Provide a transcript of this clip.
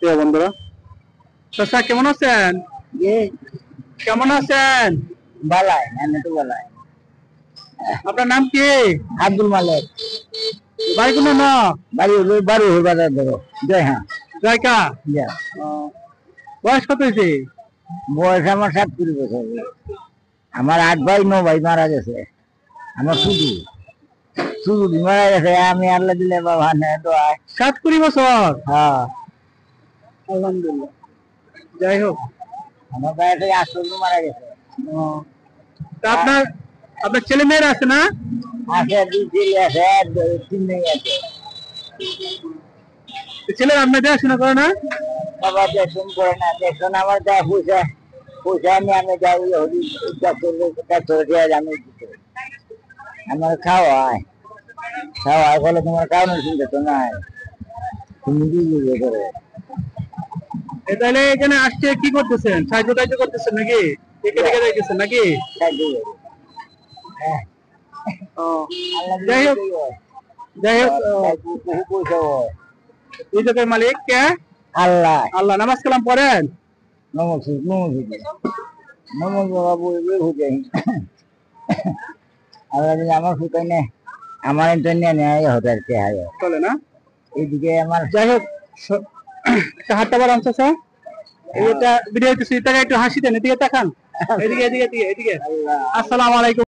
প্রিয় বন্ধুরা, চাচা কেমন আছেন? কেমন আছেন? বালাই আমি তো বালাই। আপনার নাম কি? আব্দুল মালিক। বাড়ি কোন না? বাড়ি বাজার ধরো জয়। হ্যাঁ জায়গা। বয়স কত হয়েছে? বয়স আমার 70 বছর। আমার 8 ভাই 9 ভাই মারা গেছে। আমার শুধু শুধু মারা গেছে। আমি আল্লাহ দিলে বাবা নেই তো 70 বছর। হ্যাঁ আলহামদুলিল্লাহ। যাই হোক, আমার ভাই 8 মারা গেছে। তা আপনার আপনার ছেলে মেয়েরা আছে না? আছে 2 ছেলে আছে 3 মেয়ে আছে। ছেলেরা আপনার দেখাশোনা করে না? বাবা দেখুন করে না দেখুন আমার যা পয়সা পয়সা নিয়ে আমি যাই হলি আমি আমার খাওয়ায় বলে তোমার কারণে চিন্তা তো নাই তুমি দিয়ে করে। তাহলে এখানে আসছে কি করতেছেন? সাহায্য টাহায্য করতেছেন নাকি? দেখে দেখে দেখতেছেন নাকি? যাই হোক, যাই হোক, এই জায়গার মালিক কে? আল্লাহ। আল্লাহ। নামাজ কালাম পড়েন? আমার ফুটাই নেই আমার হতে আর কি চলে না এইদিকে আমার। যাই হোক, হাতটা বার আনছে স্যার। এটা ভিডিও একটু হাসি দেন, এদিকে তাকান, এদিকে এদিকে এদিকে এদিকে। আসসালামু আলাইকুম।